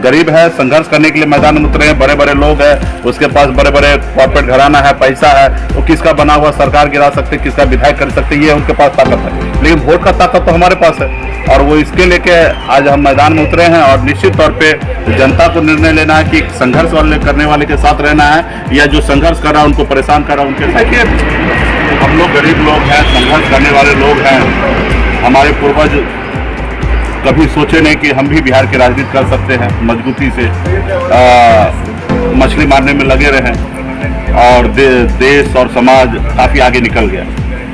गरीब है, संघर्ष करने के लिए मैदान में उतरे हैं, बड़े बड़े लोग हैं, उसके पास बड़े बड़े कॉर्पोरेट घराना है, पैसा है, वो किसका बना हुआ सरकार गिरा सकते, किसका विधायक कर सकते, ये उनके पास ताकत है। लेकिन वोट का ताकत तो हमारे पास है और वो इसके लेके आज हम मैदान में उतरे हैं। और निश्चित तौर पे जनता को निर्णय लेना है कि संघर्ष करने वाले के साथ रहना है या जो संघर्ष कर रहा है उनको परेशान कर रहा है उनके साथ। देखिए, हम लोग गरीब लोग हैं, संघर्ष करने वाले लोग हैं। हमारे पूर्वज कभी सोचे नहीं कि हम भी बिहार की राजनीति कर सकते हैं। मजबूती से मछली मारने में लगे रहे और देश और समाज काफ़ी आगे निकल गया।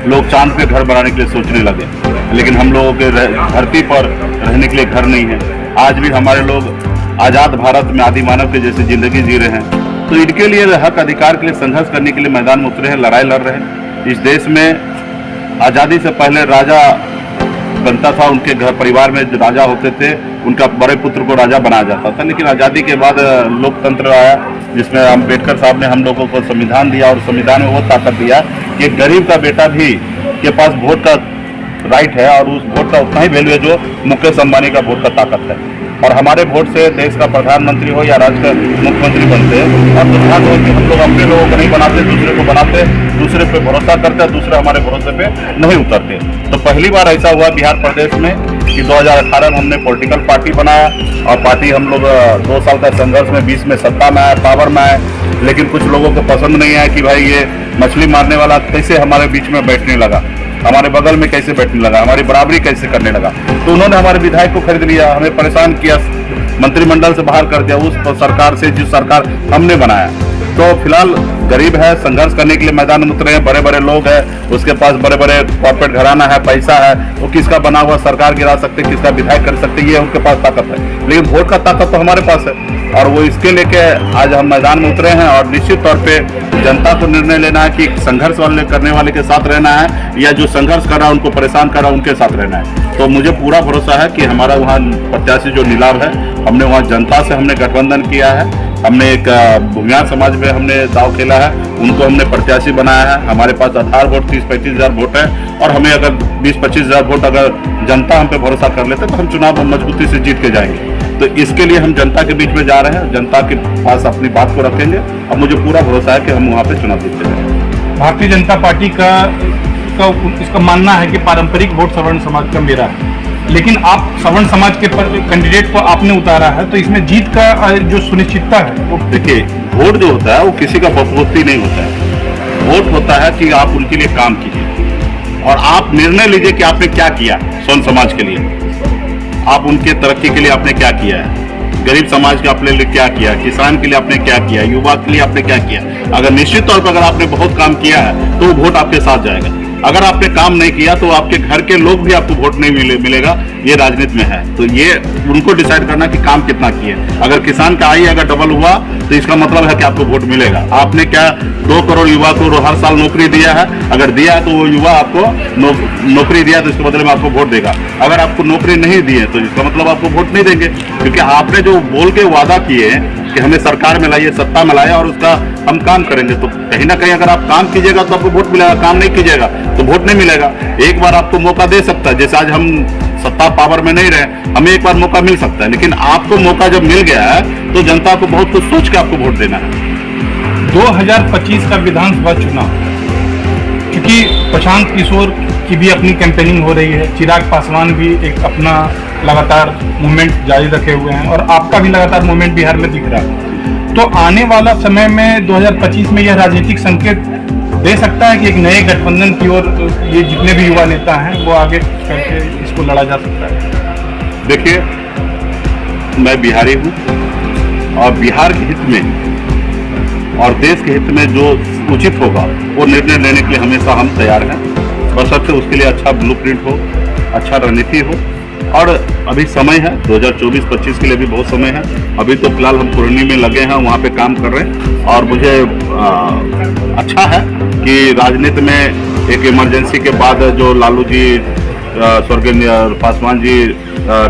लोग चांद पे घर बनाने के लिए सोचने लगे, लेकिन हम लोगों के धरती पर रहने के लिए घर नहीं है। आज भी हमारे लोग आज़ाद भारत में आदि मानव के जैसे ज़िंदगी जी रहे हैं। तो इनके लिए हक अधिकार के लिए संघर्ष करने के लिए मैदान में उतरे हैं, लड़ाई लड़ रहे हैं। इस देश में आज़ादी से पहले राजा बनता था, उनके घर परिवार में जो राजा होते थे उनका बड़े पुत्र को राजा बनाया जाता था। लेकिन आज़ादी के बाद लोकतंत्र आया, जिसमें अम्बेडकर साहब ने हम लोगों को संविधान दिया और संविधान में वो ताकत दिया कि गरीब का बेटा भी के पास वोट का राइट है और उस वोट का उतना ही वैल्यू है जो मुकेश अंबानी का वोट का ताकत है। और हमारे वोट से देश का प्रधानमंत्री हो या राज्य का मुख्यमंत्री बनते हैं। और दुर्भाग्य हो कि हम लोग अपने लोगों को नहीं बनाते, दूसरे को बनाते, दूसरे पे भरोसा करते, दूसरे हमारे भरोसे पे नहीं उतरते। तो पहली बार ऐसा हुआ बिहार प्रदेश में कि 2018 में हमने पॉलिटिकल पार्टी बनाया और पार्टी हम लोग 2 साल का संघर्ष में 20 में सत्ता में आए, पावर में आए। लेकिन कुछ लोगों को पसंद नहीं आया कि भाई ये मछली मारने वाला कैसे हमारे बीच में बैठने लगा, हमारे बगल में कैसे बैठने लगा, हमारी बराबरी कैसे करने लगा। तो उन्होंने हमारे विधायक को खरीद लिया, हमें परेशान किया, मंत्रिमंडल से बाहर कर दिया उस सरकार से जिस सरकार हमने बनाया। तो फिलहाल गरीब है, संघर्ष करने के लिए मैदान में उतरे हैं, बड़े बड़े लोग हैं, उसके पास बड़े बड़े कॉर्पोरेट घराना है, पैसा है, वो किसका बना हुआ सरकार गिरा सकते, किसका विधायक कर सकते, ये उनके पास ताकत है। लेकिन वोट का ताकत तो हमारे पास है और वो इसके लेके आज हम मैदान में उतरे हैं। और निश्चित तौर पे जनता को निर्णय लेना है कि संघर्ष करने वाले के साथ रहना है या जो संघर्ष कर रहा है उनको परेशान कर रहा है उनके साथ रहना है। तो मुझे पूरा भरोसा है कि हमारा वहाँ प्रत्याशी जो नीलाभ है, हमने वहाँ जनता से हमने गठबंधन किया है। हमने एक भूमियार समाज में हमने दाव खेला है, उनको हमने प्रत्याशी बनाया है। हमारे पास आधार वोट 30-35 हज़ार वोट है और हमें अगर 20-25 हज़ार वोट अगर जनता हम पे भरोसा कर लेते तो हम चुनाव मजबूती से जीत के जाएंगे। तो इसके लिए हम जनता के बीच में जा रहे हैं, जनता के पास अपनी बात को रखेंगे और मुझे पूरा भरोसा है कि हम वहाँ पे चुनाव जीत के जाएंगे। भारतीय जनता पार्टी का इसका मानना है कि पारंपरिक वोट सवर्ण समाज का मेरा है, लेकिन आप सवर्ण समाज के कैंडिडेट को आपने उतारा है, तो इसमें जीत का जो सुनिश्चितता है वो देखिए, वोट जो होता है वो किसी का बकवासी नहीं होता है। वोट होता है कि आप उनके लिए काम कीजिए और आप निर्णय लीजिए कि आपने क्या किया स्वर्ण समाज के लिए, आप उनके तरक्की के लिए आपने क्या किया है, गरीब समाज के अपने लिए क्या किया, किसान के लिए आपने क्या किया, युवा के लिए आपने क्या किया। अगर निश्चित तौर पर अगर आपने बहुत काम किया है तो वो वोट आपके साथ जाएगा। अगर आपने काम नहीं किया तो आपके घर के लोग भी आपको वोट नहीं मिलेगा, ये राजनीति में है। तो ये उनको डिसाइड करना कि काम कितना किए। अगर किसान का आय अगर डबल हुआ तो इसका मतलब है कि आपको वोट मिलेगा। आपने क्या 2 करोड़ युवा को हर साल नौकरी दिया है, अगर दिया है तो वो युवा आपको नौकरी दिया तो इसके बदले में आपको वोट देगा। अगर आपको नौकरी नहीं दी है तो इसका मतलब आपको वोट नहीं देंगे, क्योंकि आपने जो बोल के वादा किए कि हमें सरकार में लाइए, सत्ता में लाइए और उसका हम काम करेंगे। तो कहीं ना कहीं अगर आप काम कीजिएगा तो आपको वोट मिलेगा, काम नहीं कीजिएगा तो वोट नहीं मिलेगा। एक बार आपको मौका दे सकता है, जैसे आज हम सत्ता पावर में नहीं रहे, हमें एक बार मौका मिल सकता है, लेकिन आपको मौका जब मिल गया है तो जनता को बहुत कुछ सोच के आपको वोट देना है। 2025 का विधानसभा चुनाव, क्योंकि प्रशांत किशोर की भी अपनी कैंपेनिंग हो रही है, चिराग पासवान भी एक अपना लगातार मूवमेंट जारी रखे हुए हैं और आपका भी लगातार मूवमेंट बिहार में दिख रहा है। तो आने वाला समय में 2025 में यह राजनीतिक संकेत दे सकता है कि एक नए गठबंधन की ओर ये जितने भी युवा नेता हैं वो आगे करके इसको लड़ा जा सकता है। देखिए, मैं बिहारी हूँ और बिहार के हित में और देश के हित में जो उचित होगा वो निर्णय लेने के लिए हमेशा हम तैयार हैं। बस सबसे उसके लिए अच्छा ब्लूप्रिंट हो, अच्छा रणनीति हो। और अभी समय है, 2024-25 के लिए भी बहुत समय है। अभी तो फिलहाल हम कुरनी में लगे हैं, वहाँ पे काम कर रहे हैं और मुझे अच्छा है कि राजनीति में एक इमरजेंसी के बाद जो लालू जी, स्वर्गीय पासवान जी,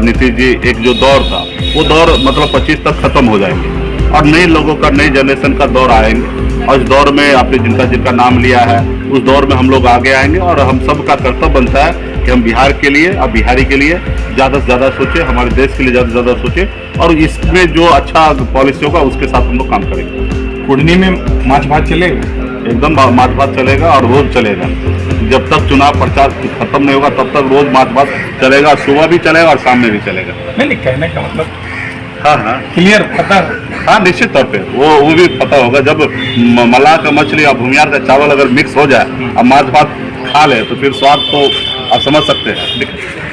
नीतीश जी, एक जो दौर था वो दौर मतलब 25 तक खत्म हो जाएंगे और नए लोगों का, नई जनरेशन का दौर आएंगे। और इस दौर में आपने जिनका नाम लिया है उस दौर में हम लोग आगे आएंगे और हम सब का कर्तव्य बनता है कि हम बिहार के लिए और बिहारी के लिए ज़्यादा से ज़्यादा सोचें, हमारे देश के लिए ज़्यादा से ज़्यादा सोचें, और इसमें जो अच्छा पॉलिसी होगा उसके साथ हम लोग काम करेंगे। कुर्नी में माछ भात चलेगा, एकदम माछ भात चलेगा और रोज चलेगा। जब तक चुनाव प्रचार खत्म नहीं होगा तब तक रोज माछ भात चलेगा, सुबह भी चलेगा और शाम में भी चलेगा। नहीं कहने का मतलब हाँ हाँ क्लियर पता। हाँ, निश्चित तौर पे वो भी पता होगा। जब मलाह का मछली और भूमियार का चावल अगर मिक्स हो जाए और माछ भात खा ले तो फिर स्वाद तो आप समझ सकते हैं।